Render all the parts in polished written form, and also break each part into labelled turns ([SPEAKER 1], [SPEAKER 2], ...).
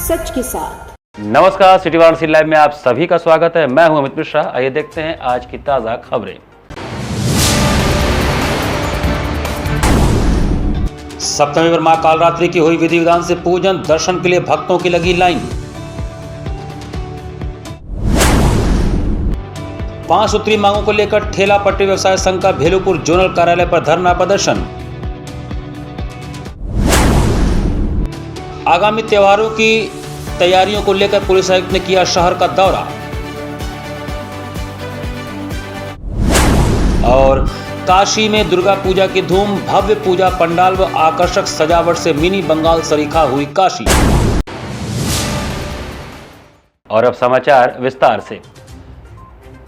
[SPEAKER 1] सच के साथ।
[SPEAKER 2] नमस्कार, सिटी वाराणसी लाइव में आप सभी का स्वागत है। मैं हूं अमित मिश्रा। आइए देखते हैं आज की ताजा खबरें। सप्तमी पर मां कालरात्रि की हुई विधि विधान से पूजन, दर्शन के लिए भक्तों की लगी लाइन। 5 सूत्री मांगों को लेकर ठेला पटरी व्यवसाय संघ का भेलूपुर जोनल कार्यालय पर धरना प्रदर्शन। आगामी त्योहारों की तैयारियों को लेकर पुलिस आयुक्त ने किया शहर का दौरा। और काशी में दुर्गा पूजा की धूम, भव्य पूजा पंडाल व आकर्षक सजावट से मिनी बंगाल सरीखा हुई काशी। और अब समाचार विस्तार से।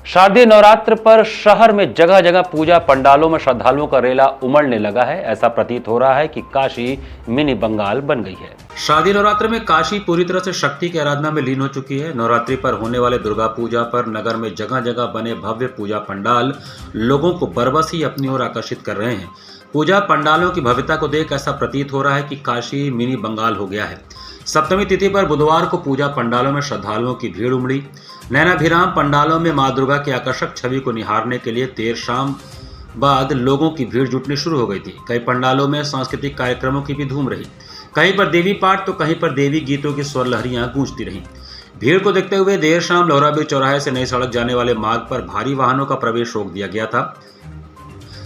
[SPEAKER 2] शारदीय नवरात्र पर शहर में जगह जगह पूजा पंडालों में श्रद्धालुओं का रेला उमड़ने लगा है। ऐसा प्रतीत हो रहा है कि काशी मिनी बंगाल बन गई है। शारदीय नवरात्र में काशी पूरी तरह से शक्ति की आराधना में लीन हो चुकी है। नवरात्रि पर होने वाले दुर्गा पूजा पर नगर में जगह जगह बने भव्य पूजा पंडाल लोगों को बरबस ही अपनी ओर आकर्षित कर रहे हैं। पूजा पंडालों की भव्यता को देख ऐसा प्रतीत हो रहा है कि काशी मिनी बंगाल हो गया है। सप्तमी तिथि पर बुधवार को पूजा पंडालों में श्रद्धालुओं की भीड़ उमड़ी। नैनाभिराम पंडालों में मां दुर्गा की आकर्षक छवि को निहारने के लिए देर शाम बाद लोगों की भीड़ जुटनी शुरू हो गई थी। कई पंडालों में सांस्कृतिक कार्यक्रमों की भी धूम रही। कहीं पर देवी पाठ तो कहीं पर देवी गीतों की स्वर लहरियां गूंजती रहीं। भीड़ को देखते हुए देर शाम लोहराबीर चौराहे से नई सड़क जाने वाले मार्ग पर भारी वाहनों का प्रवेश रोक दिया गया था।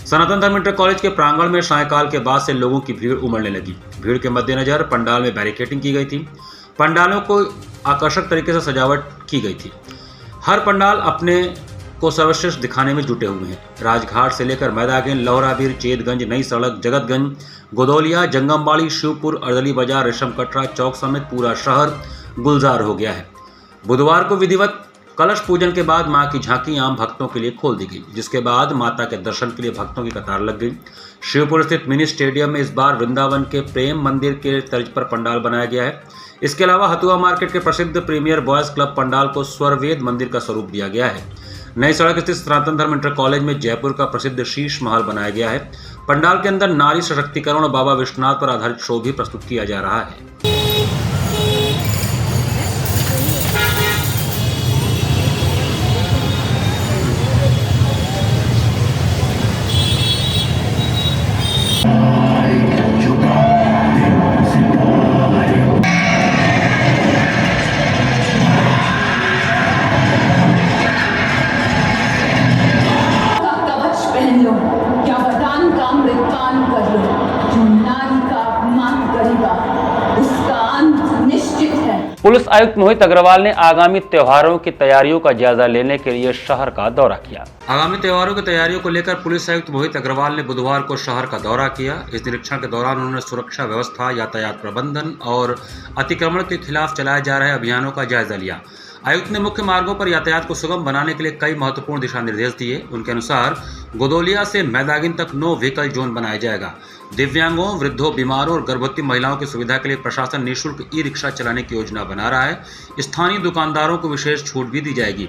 [SPEAKER 2] सनातन धर्म इंटर कॉलेज के प्रांगण में सायंकाल के बाद से लोगों की भीड़ उमड़ने लगी। भीड़ के मद्देनजर पंडाल में बैरिकेडिंग की गई थी। पंडालों को आकर्षक तरीके से सजावट की गई थी। हर पंडाल अपने को सर्वश्रेष्ठ दिखाने में जुटे हुए हैं। राजघाट से लेकर मैदागंज, लोहराबीर, चेतगंज, नई सड़क, जगतगंज, गोदौलिया, जंगमबाड़ी, शिवपुर, अर्दली बाजार, रेशम कटरा चौक समेत पूरा शहर गुलजार हो गया है। बुधवार को विधिवत कलश पूजन के बाद मां की झांकी आम भक्तों के लिए खोल दी गई, जिसके बाद माता के दर्शन के लिए भक्तों की कतार लग गई। शिवपुर स्थित मिनी स्टेडियम में इस बार वृंदावन के प्रेम मंदिर के तर्ज पर पंडाल बनाया गया है। इसके अलावा हथुआ मार्केट के प्रसिद्ध प्रीमियर बॉयज क्लब पंडाल को स्वरवेद मंदिर का स्वरूप दिया गया है। नई सड़क स्थित सनातन धर्म इंटर कॉलेज में जयपुर का प्रसिद्ध शीश महल बनाया गया है। पंडाल के अंदर नारी सशक्तिकरण और बाबा विश्वनाथ पर आधारित शो भी प्रस्तुत किया जा रहा है। पुलिस आयुक्त मोहित अग्रवाल ने आगामी त्योहारों की तैयारियों का जायजा लेने के लिए शहर का दौरा किया। आगामी त्योहारों की तैयारियों को लेकर पुलिस आयुक्त मोहित अग्रवाल ने बुधवार को शहर का दौरा किया। इस निरीक्षण के दौरान उन्होंने सुरक्षा व्यवस्था, यातायात प्रबंधन और अतिक्रमण के खिलाफ चलाए जा रहे अभियानों का जायजा लिया। आयुक्त ने मुख्य मार्गों पर यातायात को सुगम बनाने के लिए कई महत्वपूर्ण दिशा निर्देश दिए। उनके अनुसार गोदौलिया से मैदागिन तक नो व्हीकल जोन बनाया जाएगा। दिव्यांगों, वृद्धों, बीमारों और गर्भवती महिलाओं की सुविधा के लिए प्रशासन निःशुल्क ई रिक्शा चलाने की योजना बना रहा है। स्थानीय दुकानदारों को विशेष छूट भी दी जाएगी।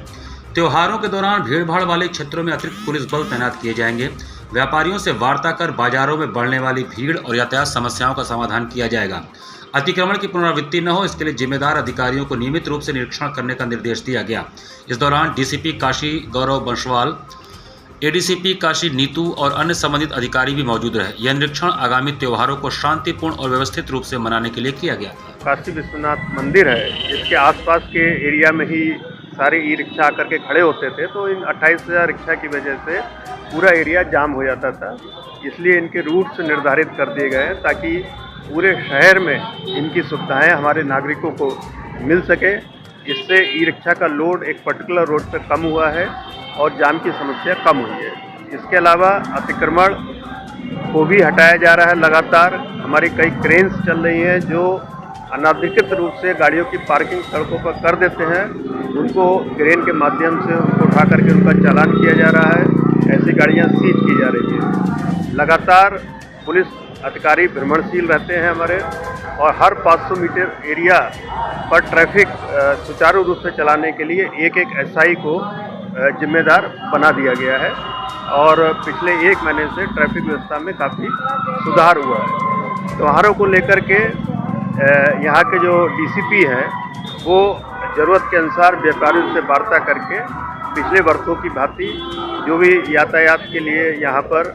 [SPEAKER 2] त्योहारों के दौरान भीड़भाड़ वाले क्षेत्रों में अतिरिक्त पुलिस बल तैनात किए जाएंगे। व्यापारियों से वार्ता कर बाजारों में बढ़ने वाली भीड़ और यातायात समस्याओं का समाधान किया जाएगा। अतिक्रमण की पुनरावृत्ति न हो, इसके लिए जिम्मेदार अधिकारियों को नियमित रूप से निरीक्षण करने का निर्देश दिया गया। इस दौरान डीसीपी काशी गौरव बंशवाल, एडीसीपी काशी नीतू और अन्य संबंधित अधिकारी भी मौजूद रहे। यह निरीक्षण आगामी त्योहारों को शांतिपूर्ण और व्यवस्थित रूप से मनाने के लिए किया गया था।
[SPEAKER 3] काशी विश्वनाथ मंदिर है, इसके आसपास के एरिया में ही सारे ई रिक्शा आकर के खड़े होते थे, तो इन 28,000 रिक्शा की वजह से पूरा एरिया जाम हो जाता था। इसलिए इनके रूट्स निर्धारित कर दिए गए ताकि पूरे शहर में इनकी सुविधाएं हमारे नागरिकों को मिल सके। इससे ई रिक्शा का लोड एक पर्टिकुलर रोड पर कम हुआ है और जाम की समस्या कम हुई है। इसके अलावा अतिक्रमण को भी हटाया जा रहा है। लगातार हमारी कई क्रेन्स चल रही हैं जो अनाधिकृत रूप से गाड़ियों की पार्किंग सड़कों पर कर देते हैं। उनको क्रेन के माध्यम से उनको उठा करके उनका चालान किया जा रहा है। ऐसी गाड़ियां सीज की जा रही है। लगातार पुलिस अधिकारी भ्रमणशील रहते हैं हमारे, और हर 500 मीटर एरिया पर ट्रैफिक सुचारू रूप से चलाने के लिए एक एसआई को जिम्मेदार बना दिया गया है। और पिछले 1 महीने से ट्रैफिक व्यवस्था में काफ़ी सुधार हुआ है। त्योहारों को लेकर के यहाँ के जो डीसीपी हैं वो ज़रूरत के अनुसार व्यापारियों से वार्ता करके पिछले वर्षों की भांति जो भी यातायात के लिए यहाँ पर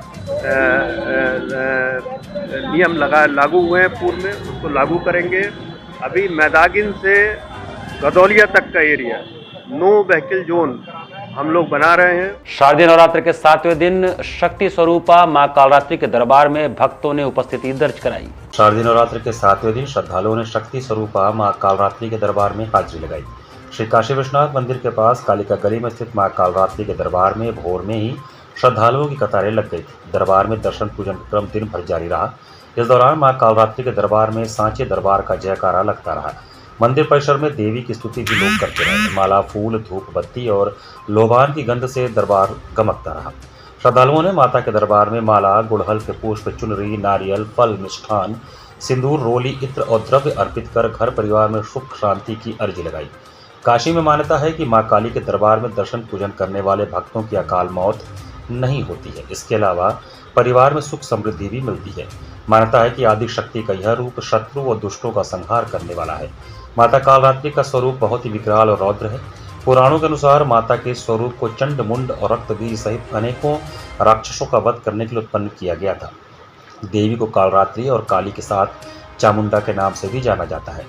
[SPEAKER 3] नियम लागू हुए हैं पूर्व में, उसको लागू करेंगे। अभी मैदागिन से गदौलिया तक का एरिया नो व्हीकल जोन हम लोग बना रहे हैं।
[SPEAKER 2] शारदीय नवरात्र के 7वें दिन शक्ति स्वरूपा मां कालरात्रि के दरबार में भक्तों ने उपस्थिति दर्ज कराई।
[SPEAKER 1] शारदीय नवरात्र के 7वें दिन श्रद्धालुओं ने शक्ति स्वरूपा मां कालरात्रि के दरबार में हाजिरी लगाई। श्री काशी विश्वनाथ मंदिर के पास कालिका गली में स्थित मां कालरात्रि के दरबार में भोर में ही श्रद्धालुओं की कतारें लग गई थी। दरबार में दर्शन पूजन क्रम दिन भर जारी रहा। इस दौरान मां कालरात्रि के दरबार में सांचे दरबार का जयकारा लगता रहा। मंदिर परिसर में देवी की स्तुति भी लोग करते रहे। माला, फूल, धूप बत्ती और लोबान की गंध से दरबार गमकता रहा। श्रद्धालुओं ने माता के दरबार में माला, गुड़हल के पुष्प, चुनरी, नारियल, फल, मिष्ठान, सिंदूर, रोली, इत्र और द्रव्य अर्पित कर घर परिवार में सुख शांति की अर्जी लगाई। काशी में मान्यता है कि मां काली के दरबार में दर्शन पूजन करने वाले भक्तों की अकाल मौत नहीं होती है। इसके अलावा परिवार में सुख समृद्धि भी मिलती है। मान्यता है कि आदि शक्ति का यह रूप शत्रु और दुष्टों का संहार करने वाला है। माता कालरात्रि का स्वरूप बहुत ही विकराल और रौद्र है। पुराणों के अनुसार माता के स्वरूप को चंड, मुंड और रक्तबीज सहित अनेकों राक्षसों का वध करने के लिए उत्पन्न किया गया था। देवी को कालरात्रि और काली के साथ चामुंडा के नाम से भी जाना जाता है।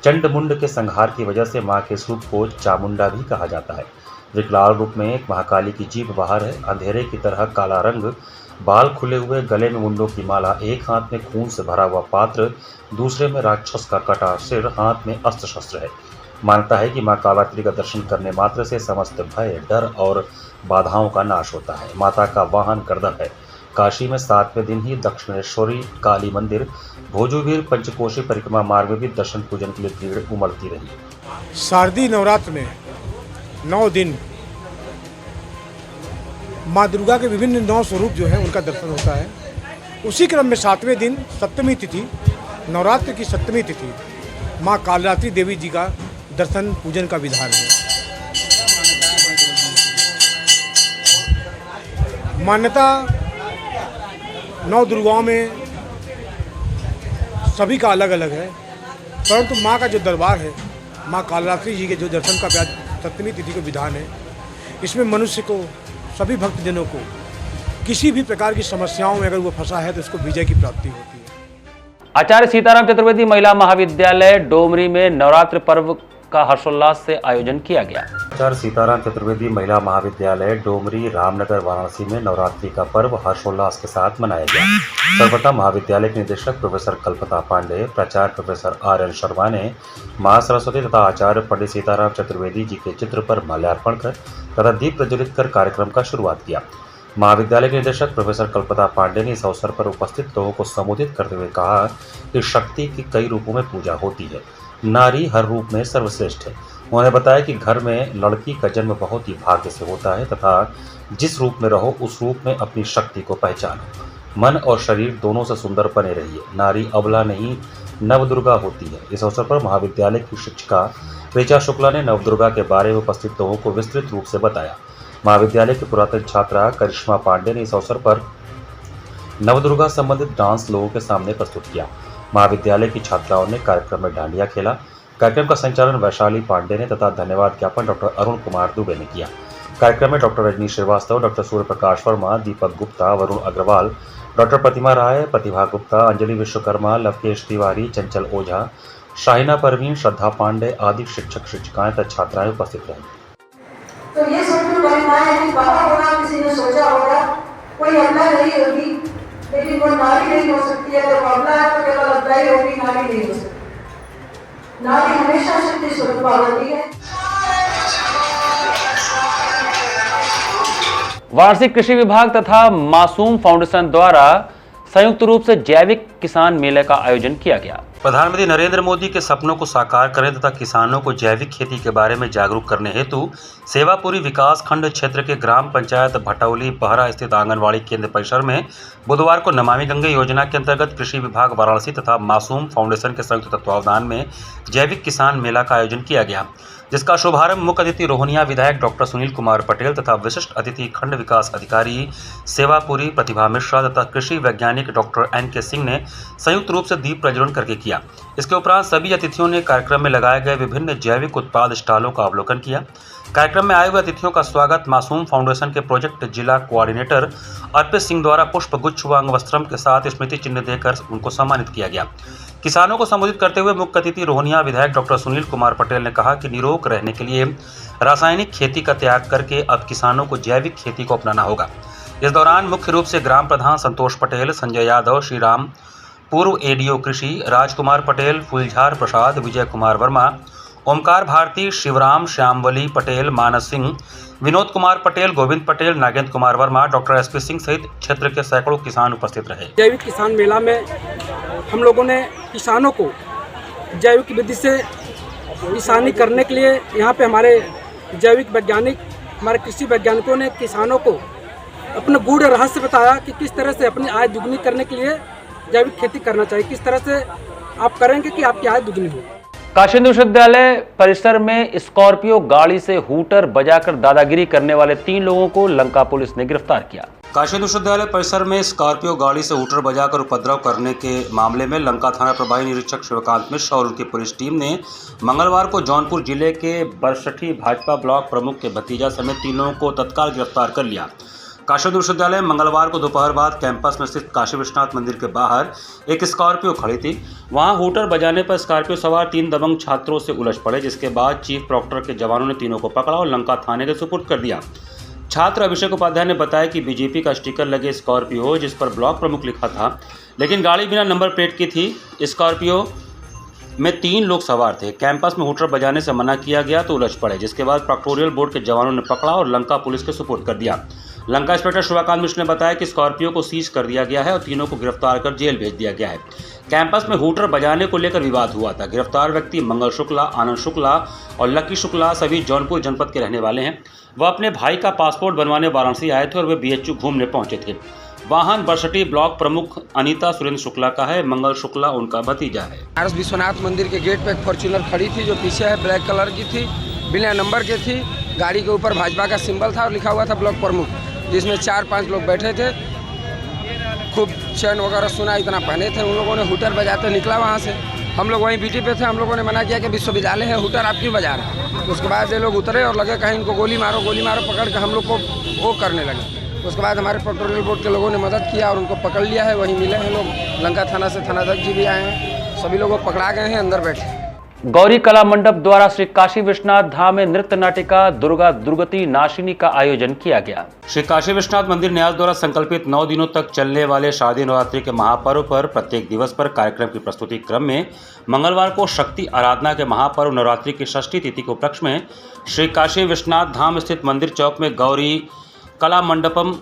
[SPEAKER 1] चंड मुंड के संहार की वजह से मां के इस रूप को चामुंडा भी कहा जाता है। विकराल रूप में एक महाकाली की जीभ बाहर है, अंधेरे की तरह काला रंग, बाल खुले हुए, गले में मुंडों की माला, एक हाथ में खून से भरा हुआ पात्र, दूसरे में राक्षस का कटा सिर, हाथ में अस्त्र शस्त्र है। मानता है कि मां कालरात्रि का दर्शन करने मात्र से समस्त भय, डर और बाधाओं का नाश होता है। माता का वाहन गरदह है। काशी में 7वें दिन ही दक्षिणेश्वरी काली मंदिर, भोजूवीर पंचकोशी परिक्रमा मार्ग में भी दर्शन पूजन के लिए भीड़ उमड़ती रही।
[SPEAKER 4] शारदीय नवरात्र में 9 दिन माँ दुर्गा के विभिन्न 9 स्वरूप जो है उनका दर्शन होता है। उसी क्रम में 7वें दिन सप्तमी तिथि, नवरात्र की 7वीं तिथि, माँ कालरात्रि देवी जी का दर्शन पूजन का विधान है। मान्यता 9 दुर्गाओं में सभी का अलग अलग है, परंतु माँ का जो दरबार है, माँ कालरात्रि जी के जो दर्शन का 7वीं तिथि का विधान है, इसमें मनुष्य को, सभी भक्तजनों को किसी भी प्रकार की समस्याओं में अगर वो फंसा है तो उसको विजय की प्राप्ति होती है।
[SPEAKER 2] आचार्य सीताराम चतुर्वेदी महिला महाविद्यालय डोमरी में नवरात्र पर्व का हर्षोल्लास से आयोजन किया गया।
[SPEAKER 1] आचार्य सीताराम चतुर्वेदी महिला महाविद्यालय डोमरी, रामनगर, वाराणसी में नवरात्रि का पर्व हर्षोल्लास के साथ मनाया गया। सर्वप्रथम महाविद्यालय के निदेशक प्रोफेसर कल्पना पांडे, प्राचार्य प्रोफेसर RN शर्मा ने मां सरस्वती तथा आचार्य पंडित सीताराम चतुर्वेदी जी के चित्र पर माल्यार्पण कर तथा दीप प्रज्वलित कर कार्यक्रम का शुरुआत किया। महाविद्यालय के निदेशक प्रोफेसर कल्पना पांडे ने इस अवसर पर उपस्थित लोगों को संबोधित करते हुए कहा कि शक्ति की कई रूपों में पूजा होती है, नारी हर रूप में सर्वश्रेष्ठ है। उन्होंने बताया कि घर में लड़की का जन्म बहुत ही भाग्य से होता है तथा जिस रूप में रहो उस रूप में अपनी शक्ति को पहचानो। मन और शरीर दोनों से सुंदर बने रहिए। नारी अबला नहीं नवदुर्गा होती है। इस अवसर पर महाविद्यालय की शिक्षिका ऋचा शुक्ला ने नवदुर्गा के बारे में उपस्थित लोगों को विस्तृत रूप से बताया। महाविद्यालय की पुरातन छात्रा करिश्मा पांडे ने इस अवसर पर नवदुर्गा संबंधित डांस लोगों के सामने प्रस्तुत किया। महाविद्यालय की छात्राओं ने कार्यक्रम में डांडिया खेला। कार्यक्रम का संचालन वैशाली पांडे ने तथा धन्यवाद ज्ञापन डॉक्टर अरुण कुमार दुबे ने किया। कार्यक्रम में doctor Rajni Srivastava, doctor Surya Prakash Verma, Deepak Gupta, Varun Agarwal, doctor प्रतिमा राय, प्रतिभा गुप्ता, अंजलि विश्वकर्मा, लवकेश तिवारी, चंचल ओझा, शाहिना परवीन, श्रद्धा पांडे आदि शिक्षक शिक्षिकाएं तथा छात्राएं उपस्थित रहीं।
[SPEAKER 5] तो ये सब जो महिलाएं हैं, बाहर होगा किसी ने सोचा होगा, कोई अबला नहीं होगी, लेकिन कोई नारी नहीं हो सकती है। तो अबला है तो केवल अबला ही होगी, नारी नहीं हो सकती। नारी हमेशा शक्ति स्वरूपा होती है।
[SPEAKER 2] वार्षिक कृषि विभाग तथा मासूम फाउंडेशन द्वारा संयुक्त रूप से जैविक किसान मेले का आयोजन किया गया।
[SPEAKER 1] प्रधानमंत्री नरेंद्र मोदी के सपनों को साकार करने तथा किसानों को जैविक खेती के बारे में जागरूक करने हेतु सेवापुरी विकास खंड क्षेत्र के ग्राम पंचायत भटौली बहरा स्थित आंगनवाड़ी केंद्र परिसर में बुधवार को नमामि गंगे योजना के अंतर्गत कृषि विभाग वाराणसी तथा मासूम फाउंडेशन के संयुक्त तत्वावधान में जैविक किसान मेला का आयोजन किया गया। जिसका शुभारंभ मुख्य अतिथि रोहनिया विधायक डॉक्टर सुनील कुमार पटेल तथा विशिष्ट अतिथि खंड विकास अधिकारी सेवापुरी प्रतिभा मिश्रा तथा कृषि वैज्ञानिक डॉक्टर NK सिंह ने संयुक्त रूप से दीप प्रज्वलन करके किया। इसके उपरांत सभी अतिथियों ने कार्यक्रम में लगाए गए विभिन्न जैविक उत्पाद स्टॉलों का अवलोकन किया। कार्यक्रम में आए हुए अतिथियों का स्वागत मासूम फाउंडेशन के प्रोजेक्ट जिला कोऑर्डिनेटर अर्पित सिंह द्वारा पुष्प गुच्छ व अंगवस्त्रम के साथ स्मृति चिन्ह देकर उनको सम्मानित किया गया। किसानों को संबोधित करते हुए मुख्य अतिथि रोहनिया विधायक डॉक्टर सुनील कुमार पटेल ने कहा कि निरोग रहने के लिए रासायनिक खेती का त्याग करके अब किसानों को जैविक खेती को अपनाना होगा। इस दौरान मुख्य रूप से ग्राम प्रधान संतोष पटेल, संजय यादव, श्री राम, पूर्व ADO कृषि राजकुमार पटेल, फूलझार प्रसाद, विजय कुमार वर्मा, ओमकार भारती, शिवराम, श्यामवली पटेल, मानस सिंह, विनोद कुमार पटेल, गोविंद पटेल, नागेंद्र कुमार वर्मा, डॉक्टर SP सिंह सहित क्षेत्र के सैकड़ों किसान उपस्थित रहे।
[SPEAKER 6] जैविक किसान मेला में हम लोगों ने किसानों को जैविक विधि से किसानी करने के लिए यहाँ पे हमारे जैविक वैज्ञानिक, हमारे कृषि वैज्ञानिकों ने किसानों को अपना गूढ़ रहस्य बताया कि किस तरह से अपनी आय दुगनी करने के लिए जैविक खेती करना चाहिए, किस तरह से आप करेंगे कि आपकी आय दुगनी हो।
[SPEAKER 2] काशी हिंदू विश्वविद्यालय परिसर में स्कॉर्पियो गाड़ी से हूटर बजाकर दादागिरी करने वाले 3 लोगों को लंका पुलिस ने गिरफ्तार किया।
[SPEAKER 1] काशी हिंदू विश्वविद्यालय परिसर में स्कॉर्पियो गाड़ी से हूटर बजाकर उपद्रव करने के मामले में लंका थाना प्रभारी निरीक्षक शिवकांत मिश्र और उनकी पुलिस टीम ने मंगलवार को जौनपुर जिले के बरसठी भाजपा ब्लॉक प्रमुख के भतीजा समेत 3 लोगों को तत्काल गिरफ्तार कर लिया। काशी हिंदू विश्वविद्यालय में मंगलवार को दोपहर बाद कैंपस में स्थित काशी विश्वनाथ मंदिर के बाहर एक स्कॉर्पियो खड़ी थी। वहां हूटर बजाने पर स्कॉर्पियो सवार 3 दबंग छात्रों से उलझ पड़े, जिसके बाद चीफ प्रॉक्टर के जवानों ने तीनों को पकड़ा और लंका थाने के सुपुर्द कर दिया। छात्र अभिषेक उपाध्याय ने बताया कि बीजेपी का स्टिकर लगे स्कॉर्पियो जिस पर ब्लॉक प्रमुख लिखा था, लेकिन गाड़ी बिना नंबर प्लेट की थी। स्कॉर्पियो में 3 लोग सवार थे। कैंपस में हूटर बजाने से मना किया गया तो उलझ पड़े, जिसके बाद प्रॉक्टोरियल बोर्ड के जवानों ने पकड़ा और लंका पुलिस के सुपुर्द कर दिया। लंका इंस्पेक्टर शिवकांत मिश्र ने बताया कि स्कॉर्पियो को सीज कर दिया गया है और तीनों को गिरफ्तार कर जेल भेज दिया गया है। कैंपस में हूटर बजाने को लेकर विवाद हुआ था। गिरफ्तार व्यक्ति मंगल शुक्ला, आनंद शुक्ला और लकी शुक्ला सभी जौनपुर जनपद के रहने वाले हैं। वह अपने भाई का पासपोर्ट बनवाने वाराणसी आए थे और वे BHU घूमने पहुंचे थे। वाहन बरसठी ब्लॉक प्रमुख अनीता सुरेंद्र शुक्ला का है। मंगल शुक्ला उनका भतीजा है।
[SPEAKER 7] आरएस विश्वनाथ मंदिर के गेट पे एक फॉर्च्यूनर खड़ी थी जो पीछे है, ब्लैक कलर की थी, बिना नंबर के थी। गाड़ी के ऊपर भाजपा का सिंबल था और लिखा हुआ था ब्लॉक प्रमुख, जिसमें 4-5 लोग बैठे थे। खूब चैन वगैरह सुना इतना पहने थे। उन लोगों ने हूटर बजाते निकला वहाँ से। हम लोग वहीं BT पे थे। हम लोगों ने मना किया कि विश्वविद्यालय है, हूटर आप क्यों बजा रहे हैं। उसके बाद ये लोग उतरे और लगे कहीं इनको गोली मारो पकड़ के हम लोग को वो करने लगे। उसके बाद हमारे पेट्रोलियल बोर्ड के लोगों ने मदद किया और उनको पकड़ लिया है। वहीं मिले हैं लोग, लंका थाना से थानाध्यक्ष जी भी आए हैं। सभी लोग पकड़ा गए हैं, अंदर बैठे।
[SPEAKER 2] गौरी कला मंडप द्वारा श्री काशी विश्वनाथ धाम में नृत्य नाटिका दुर्गा दुर्गति नाशिनी का आयोजन किया गया।
[SPEAKER 1] श्री काशी विश्वनाथ मंदिर न्यास द्वारा संकल्पित 9 दिनों तक चलने वाले शारदीय नवरात्रि के महापर्व पर प्रत्येक दिवस पर कार्यक्रम की प्रस्तुति क्रम में मंगलवार को शक्ति आराधना के महापर्व नवरात्रि की षष्ठी तिथि के उपलक्ष्य में श्री काशी विश्वनाथ धाम स्थित मंदिर चौक में गौरी कला मंडपम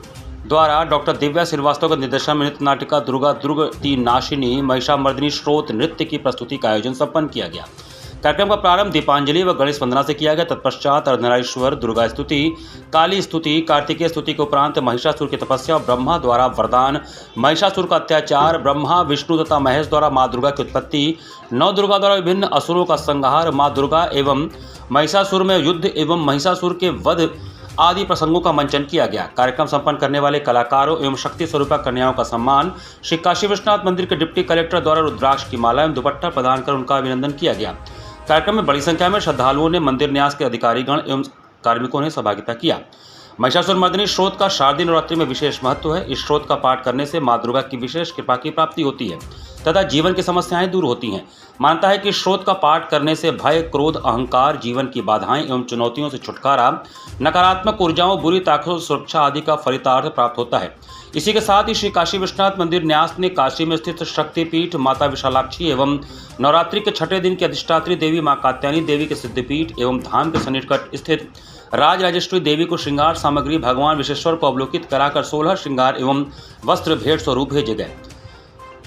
[SPEAKER 1] द्वारा डॉक्टर दिव्या श्रीवास्तव के निर्देशन में नृत्य नाटिका दुर्गा दुर्गति नाशिनी महिषामर्दिनी स्रोत नृत्य की प्रस्तुति का आयोजन संपन्न किया गया। कार्यक्रम का प्रारंभ दीपांजलि व गणेश वंदना से किया गया। तत्पश्चात अर्धनारीश्वर, दुर्गा स्तुति, काली स्तुति, कार्तिकेय स्तुति के उपरांत महिषासुर की तपस्या, ब्रह्मा द्वारा वरदान, महिषासुर का अत्याचार, ब्रह्मा, विष्णु तथा महेश द्वारा माँ दुर्गा की उत्पत्ति, 9 दुर्गा द्वारा विभिन्न असुरों का संहार, माँ दुर्गा एवं महिषासुर में युद्ध एवं महिषासुर के वध आदि प्रसंगों का मंचन किया गया। कार्यक्रम संपन्न करने वाले कलाकारों एवं शक्ति स्वरूपा कन्याओं का सम्मान श्री काशी विश्वनाथ मंदिर के डिप्टी कलेक्टर द्वारा रुद्राक्ष की माला एवं दुपट्टा प्रदान कर उनका अभिनंदन किया गया। कार्यक्रम में बड़ी संख्या में श्रद्धालुओं ने, मंदिर न्यास के अधिकारीगण एवं कार्मिकों ने सहभागिता किया। महिषासुर मर्दिनी स्रोत का शारदीय नवरात्रि में विशेष महत्व है। इस स्रोत का पाठ करने से माँ दुर्गा की विशेष कृपा की प्राप्ति होती है तथा जीवन की समस्याएं दूर होती हैं। मानता है कि स्रोत का पाठ करने से भय, क्रोध, अहंकार, जीवन की बाधाएं एवं चुनौतियों से छुटकारा, नकारात्मक ऊर्जाओं, बुरी ताकतों से सुरक्षा आदि का फलितार्थ प्राप्त होता है। इसी के साथ ही श्री काशी विश्वनाथ मंदिर न्यास ने काशी में स्थित शक्तिपीठ माता विशालाक्षी एवं नवरात्रि के छठे दिन की अधिष्ठात्री देवी मां कात्यायनी देवी के सिद्धपीठ एवं धाम के सन्निकट स्थित राजराजेश्वरी देवी को श्रृंगार सामग्री भगवान विश्वेश्वर को अवलोकित कराकर 16 श्रृंगार एवं वस्त्र भेंट स्वरूप भेजे गए।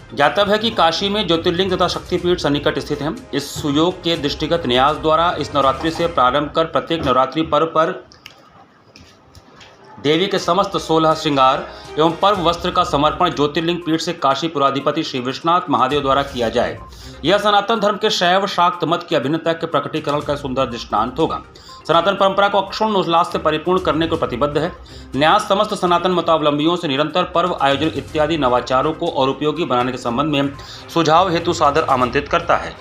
[SPEAKER 1] ज्ञातव्य है कि काशी में ज्योतिर्लिंग तथा शक्तिपीठ सन्निकट स्थित हैं। इस सुयोग के दृष्टिगत न्यास द्वारा इस नवरात्रि से प्रारंभ कर प्रत्येक नवरात्रि पर्व पर देवी के समस्त 16 श्रृंगार एवं पर्व वस्त्र का समर्पण ज्योतिर्लिंग पीठ से काशी पुराधिपति श्री विश्वनाथ महादेव द्वारा किया जाए।
[SPEAKER 2] यह सनातन धर्म के शैव शाक्त मत की अभिन्नता के प्रकटीकरण का सुंदर दृष्टांत होगा। सनातन परंपरा को अक्षुण्ण उल्लास से परिपूर्ण करने को प्रतिबद्ध है। न्यास समस्त सनातन मतावलंबियों से निरंतर पर्व आयोजन इत्यादि नवाचारों को और उपयोगी बनाने के संबंध में सुझाव हेतु सादर आमंत्रित करता है।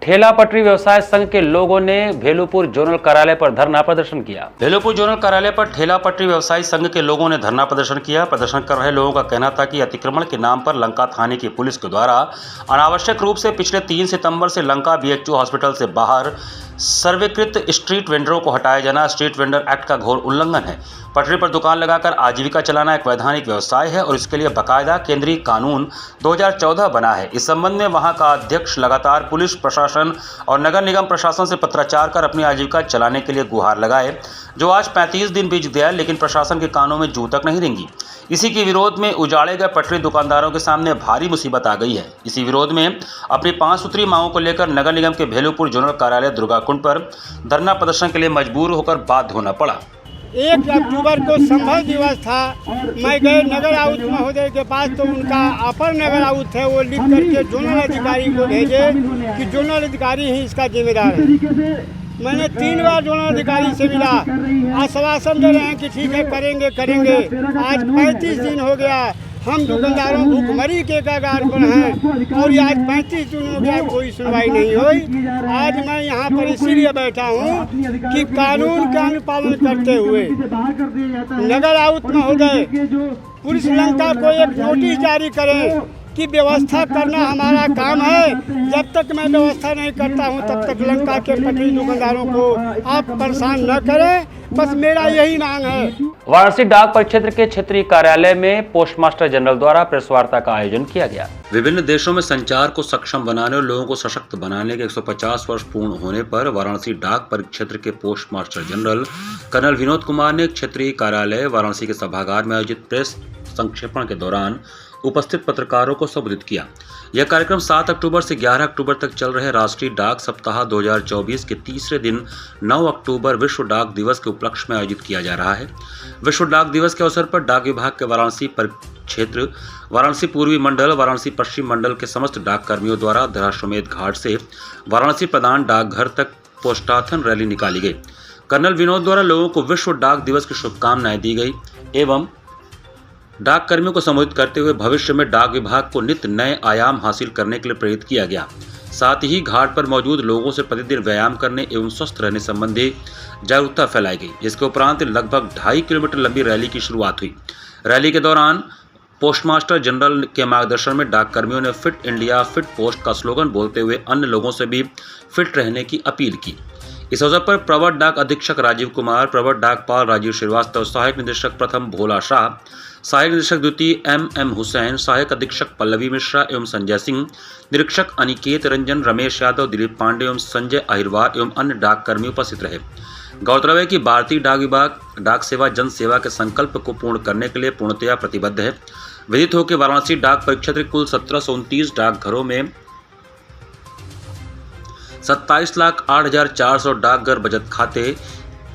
[SPEAKER 2] ठेला पटरी व्यवसाय संघ के लोगों ने भेलुपुर जोनल कार्यालय पर धरना प्रदर्शन किया। भेलुपुर जोनल कार्यालय पर ठेला पटरी व्यवसायी संघ के लोगों ने धरना प्रदर्शन किया। प्रदर्शन कर रहे लोगों का कहना था कि अतिक्रमण के नाम पर लंका थाने की पुलिस के द्वारा अनावश्यक रूप से पिछले 3 सितंबर से लंका BHO हॉस्पिटल से बाहर सर्वेकृत स्ट्रीट वेंडरों को हटाया जाना स्ट्रीट वेंडर एक्ट का घोर उल्लंघन है। पटरी पर दुकान लगाकर आजीविका चलाना एक वैधानिक व्यवसाय है और इसके लिए बाकायदा केंद्रीय कानून 2014 बना है। इस संबंध में वहां का अध्यक्ष लगातार पुलिस प्रशासन और नगर निगम प्रशासन से पत्राचार कर अपनी आजीविका चलाने के लिए गुहार लगाए, जो आज 35 दिन बीत गया, लेकिन प्रशासन के कानों में जू तक नहीं रेंगी। इसी के विरोध में उजाड़े गए पटरी दुकानदारों के सामने भारी मुसीबत आ गई है। इसी विरोध में अपनी 5 सूत्री मांगों को लेकर नगर निगम के भेलुपुर जोनल कार्यालय दुर्गाकुंड पर धरना प्रदर्शन के लिए मजबूर होकर बाध्य होना पड़ा।
[SPEAKER 8] 1 अक्टूबर को संभव दिवस था। मैं गए नगर आयुक्त महोदय के पास, तो उनका अपर नगर आयुक्त है, वो लिख करके जोनल अधिकारी को भेजे कि जोनल अधिकारी ही इसका जिम्मेदार है। मैंने 3 बार जोनल अधिकारी से मिला, आश्वासन दे रहे हैं कि ठीक है करेंगे। आज 35 दिन हो गया, हम दुकानदारों भूखमरी के कगार पर हैं और आज 35 दिन हो गया, कोई सुनवाई नहीं हुई। आज मैं यहाँ पर इसीलिए बैठा हूँ कि कानून का अनुपालन करते हुए नगर आयुक्त महोदय पुलिस लंका को एक नोटिस जारी करें कि व्यवस्था करना हमारा काम है। जब तक मैं व्यवस्था नहीं करता हूं, तब तक लंका के पटरी दुकानदारों को आप परेशान न करें, बस मेरा यही मांग है।
[SPEAKER 2] वाराणसी डाक परिक्षेत्र के क्षेत्रीय कार्यालय में पोस्टमास्टर जनरल द्वारा प्रेस वार्ता का आयोजन किया गया। विभिन्न देशों में संचार को सक्षम बनाने और लोगों को सशक्त बनाने के 150 वर्ष पूर्ण होने पर वाराणसी डाक परिक्षेत्र के postmaster general colonel Vinod Kumar ने क्षेत्रीय कार्यालय वाराणसी के सभागार में आयोजित प्रेस संक्षेपण के दौरान उपस्थित पत्रकारों को संबोधित किया। यह कार्यक्रम 7 अक्टूबर से 11 अक्टूबर तक चल रहे राष्ट्रीय डाक सप्ताह 2024 के तीसरे दिन 9 अक्टूबर विश्व डाक दिवस के उपलक्ष्य में आयोजित किया जा रहा है। विश्व डाक दिवस के अवसर पर डाक विभाग के वाराणसी परिक्षेत्र, वाराणसी पूर्वी मंडल, वाराणसी पश्चिम मंडल के समस्त डाक कर्मियों द्वारा धराश्वमेध घाट से वाराणसी प्रधान डाकघर तक पोस्टाथन रैली निकाली गई। कर्नल विनोद द्वारा लोगों को विश्व डाक दिवस की शुभकामनाएं दी गई एवं डाक कर्मियों को संबोधित करते हुए भविष्य में डाक विभाग को नित्य नए आयाम हासिल करने के लिए प्रेरित किया गया। साथ ही घाट पर मौजूद लोगों से प्रतिदिन व्यायाम करने एवं स्वस्थ रहने संबंधी जागरूकता फैलाई गई, जिसके उपरांत लगभग 2.5 किलोमीटर लंबी रैली की शुरुआत हुई। रैली के दौरान पोस्टमास्टर जनरल के मार्गदर्शन में डाक कर्मियों ने फिट इंडिया फिट पोस्ट का स्लोगन बोलते हुए अन्य लोगों से भी फिट रहने की अपील की। इस अवसर पर प्रवर डाक अधीक्षक राजीव कुमार, प्रवर डाकपाल राजीव श्रीवास्तव, सहायक निदेशक प्रथम भोला शाह, सहायक निदेशक द्वितीय MM हुसैन, सहायक अधीक्षक पल्लवी मिश्रा एवं संजय सिंह, निरीक्षक अनिकेत रंजन, रमेश यादव, दिलीप पांडे एवं संजय अहिरवार एवं अन्य डाक कर्मी उपस्थित रहे। गौरतलब है कि भारतीय डाक विभाग डाक सेवा जन सेवा के संकल्प को पूर्ण करने के लिए पूर्णतया प्रतिबद्ध है। विदित हो कि वाराणसी डाक परिक्षेत्र कुल 1729 डाकघरों में 27,08,400 डाकघर बचत खाते,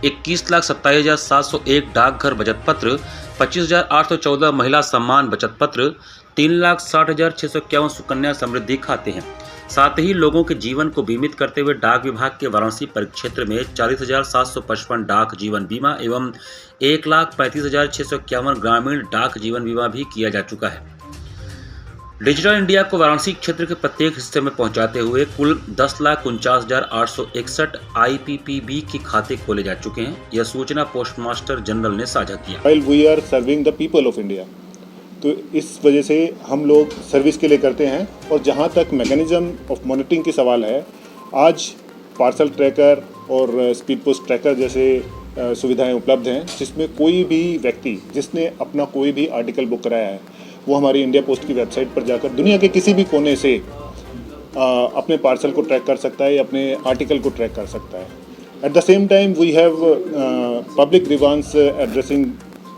[SPEAKER 2] 21,27,701 डाकघर बचत पत्र, 25,814 महिला सम्मान बचत पत्र, 3,60,651 सुकन्या समृद्धि खाते हैं। साथ ही लोगों के जीवन को बीमित करते हुए डाक विभाग के वाराणसी परिक्षेत्र में 40,755 डाक जीवन बीमा एवं 1,35,651 ग्रामीण डाक जीवन बीमा भी किया जा चुका है। डिजिटल इंडिया को वाराणसी क्षेत्र के प्रत्येक हिस्से में पहुंचाते हुए कुल 10,49,861 IPPB के खाते खोले जा चुके हैं। यह सूचना पोस्टमास्टर जनरल ने साझा किया।
[SPEAKER 9] While we are serving the people of India, तो इस वजह से हम लोग सर्विस के लिए करते हैं। और जहाँ तक मैकेनिज्म ऑफ मॉनिटरिंग की सवाल है, आज पार्सल ट्रैकर और स्पीड पोस्ट ट्रैकर जैसे सुविधाएं उपलब्ध हैं, जिसमें कोई भी व्यक्ति जिसने अपना कोई भी आर्टिकल बुक कराया है, वो हमारी इंडिया पोस्ट की वेबसाइट पर जाकर दुनिया के किसी भी कोने से अपने पार्सल को ट्रैक कर सकता है या अपने आर्टिकल को ट्रैक कर सकता है। At the same time we have public grievance addressing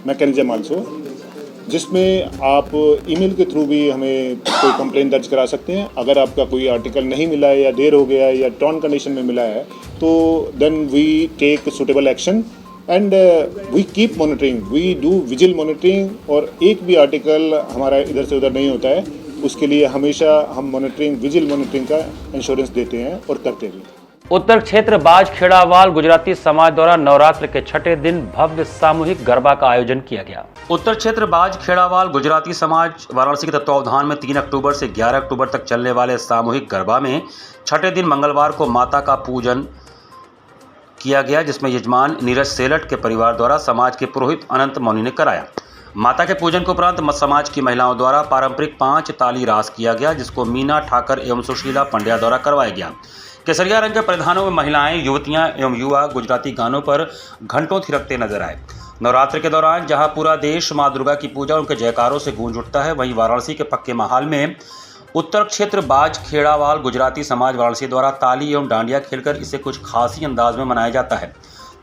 [SPEAKER 9] mechanism also, जिसमें आप ईमेल के थ्रू भी हमें कोई कंप्लेंट दर्ज करा सकते हैं। अगर आपका कोई आर्टिकल नहीं मिला है या देर हो गया है या टॉर्न कंडीशन में मिला है, तो then we take suitable action and we keep monitoring, we do vigil monitoring. और एक भी आर्टिकल हमारा इधर से उधर नहीं होता है, उसके लिए हमेशा हम विजिल मॉनिटरिंग का इंश्योरेंस देते हैं और करते भी।
[SPEAKER 2] उत्तर क्षेत्र बाज खेड़ावाल गुजराती समाज द्वारा नवरात्र के छठे दिन भव्य सामूहिक गरबा का आयोजन किया गया। उत्तर क्षेत्र बाज खेड़ावाल गुजराती समाज वाराणसी के तत्वावधान में 3 अक्टूबर से 11 अक्टूबर तक चलने वाले सामूहिक गरबा में छठे दिन मंगलवार को माता का पूजन किया गया, जिसमें यजमान नीरज सेलट के परिवार द्वारा समाज के पुरोहित अनंत मौनी ने कराया। माता के पूजन के उपरांत समाज की महिलाओं द्वारा पारंपरिक 5 ताली रास किया गया, जिसको मीना ठाकर एवं सुशीला पंड्या द्वारा करवाया गया। केसरिया रंग के परिधानों में महिलाएं, युवतियां एवं युवा गुजराती गानों पर घंटों थिरकते नजर आए। नवरात्र के दौरान जहां पूरा देश मां दुर्गा की पूजा उनके जयकारों से गूंज उठता है, वहीं वाराणसी के पक्के महाल में उत्तर क्षेत्र बाज खेड़ावाल गुजराती समाज वाराणसी द्वारा ताली एवं डांडिया खेलकर इसे कुछ खास ही अंदाज में मनाया जाता है।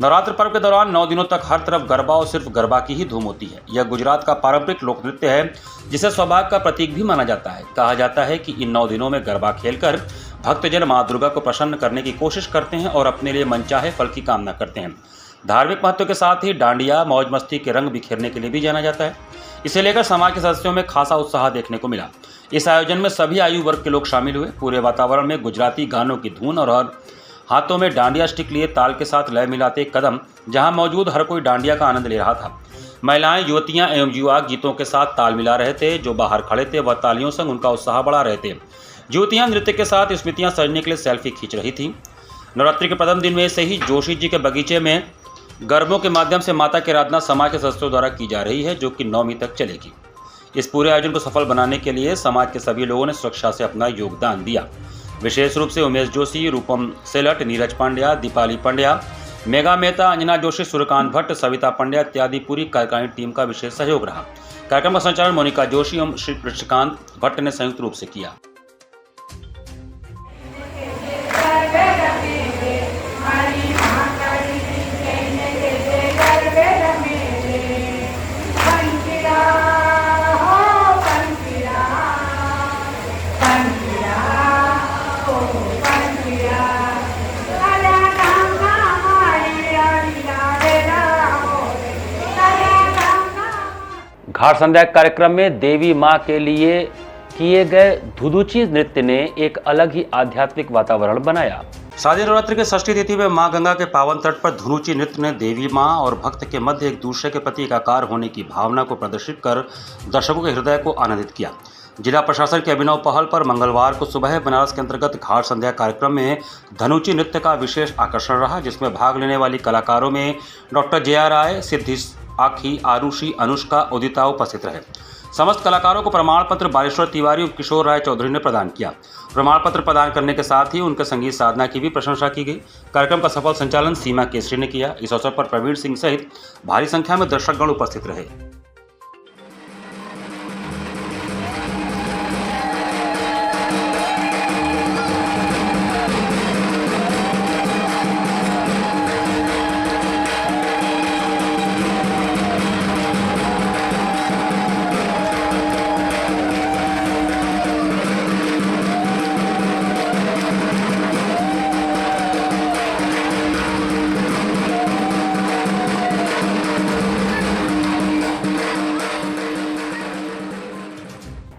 [SPEAKER 2] नवरात्र पर्व के दौरान 9 दिनों तक हर तरफ गरबा और सिर्फ गरबा की ही धूम होती है। यह गुजरात का पारंपरिक लोक नृत्य है, जिसे सौभाग्य का प्रतीक भी माना जाता है। कहा जाता है कि इन 9 दिनों में गरबा खेलकर भक्तजन मां दुर्गा को प्रसन्न करने की कोशिश करते हैं और अपने लिए मनचाहे फल की कामना करते हैं। धार्मिक महत्व के साथ ही डांडिया मौज मस्ती के रंग बिखेरने के लिए भी जाना जाता है। इसे लेकर समाज के सदस्यों में खासा उत्साह देखने को मिला। इस आयोजन में सभी आयु वर्ग के लोग शामिल हुए। पूरे वातावरण में गुजराती गानों की धुन और हाथों में डांडिया स्टिक लिए ताल के साथ लय मिलाते कदम, जहां मौजूद हर कोई डांडिया का आनंद ले रहा था। महिलाएं, युवतियां एवं युवा गीतों के साथ ताल मिला रहे थे। जो बाहर खड़े थे वह तालियों संग उनका उत्साह बढ़ा रहे थे। युवतियां नृत्य के साथ स्मृतियां सजने के लिए सेल्फी खींच रही थी। नवरात्रि के प्रथम दिन में से ही जोशी जी के बगीचे में गरबों के माध्यम से माता की आराधना समाज के सदस्यों द्वारा की जा रही है, जो कि 9वीं तक चलेगी। इस पूरे आयोजन को सफल बनाने के लिए समाज के सभी लोगों ने सुरक्षा से अपना योगदान दिया। विशेष रूप से उमेश जोशी, रूपम सेलट, नीरज पांड्या, दीपाली पंड्या, मेघा मेहता, अंजना जोशी, सूर्यकांत भट्ट, सविता पंड्या इत्यादि पूरी कार्यकारिणी टीम का विशेष सहयोग रहा। कार्यक्रम का संचालन मोनिका जोशी एवं श्रीकांत भट्ट ने संयुक्त रूप से किया। घाट संध्या कार्यक्रम में देवी मां के लिए किए गए धुदुची नृत्य ने एक अलग ही आध्यात्मिक वातावरण बनाया। शारदीय नवरात्रि के षष्ठी तिथि में मां गंगा के पावन तट पर धुनुची नृत्य ने देवी मां और भक्त के मध्य एक दूसरे के प्रति एकाकार होने की भावना को प्रदर्शित कर दर्शकों के हृदय को आनंदित किया। जिला प्रशासन के अभिनव पहल पर मंगलवार को सुबह बनारस के अंतर्गत घाट संध्या कार्यक्रम में धनुची नृत्य का विशेष आकर्षण रहा, जिसमें भाग लेने वाली कलाकारों में डॉक्टर जे.आर. राय, सिद्धि आखी, आरुषि, अनुष्का, उदिता उपस्थित रहे। समस्त कलाकारों को प्रमाण पत्र बालेश्वर तिवारी और किशोर राय चौधरी ने प्रदान किया। प्रमाण पत्र प्रदान करने के साथ ही उनके संगीत साधना की भी प्रशंसा की गई। कार्यक्रम का सफल संचालन सीमा केसरी ने किया। इस अवसर पर प्रवीण सिंह सहित भारी संख्या में दर्शकगण उपस्थित रहे।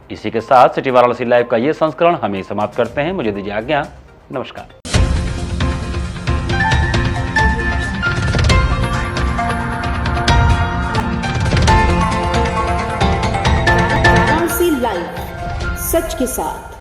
[SPEAKER 2] इसी के साथ सिटी वाराणसी लाइव का ये संस्करण हमें समाप्त करते हैं। मुझे दीजिए आज्ञा। नमस्कार।
[SPEAKER 10] वाराणसी लाइव, सच के साथ।